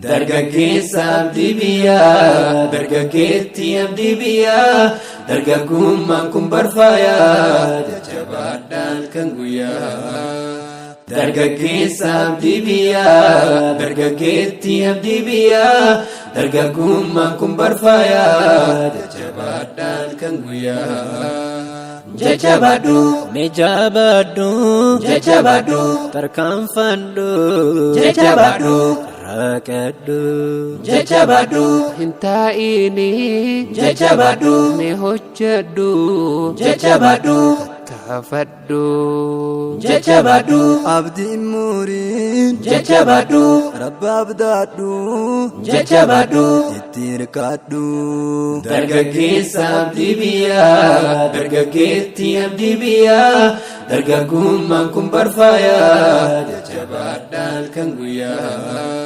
dargaggeessa abdii biyyaa dargaggeetti abdii biyyaa dargaggummaan kun barfaayaa jajjabaadhaan kan guyyaa dargaggeessa abdii biyyaa dargaggeetti abdii biyyaa dargaggummaan kun barfaayaa jajjabaadhaan kan guyyaa jajjabadhu Mijabadhu jajjabadhu tarkaanfadhu jajjabadhu rakkadhu jajjabadhu hintaa'ini jajjabadhu ni hojjedhu jajjabadhu kaafadhu jajjabadhu abdiin muriin jajjabadhu rabba abdaadhu jajjabadhu itti hirkadhu dargaggeessa abdii biyyaa dargaggeetti abdii biyyaa dargaggummaan kun barfaayaa jajjabaadhaan kan guyyaa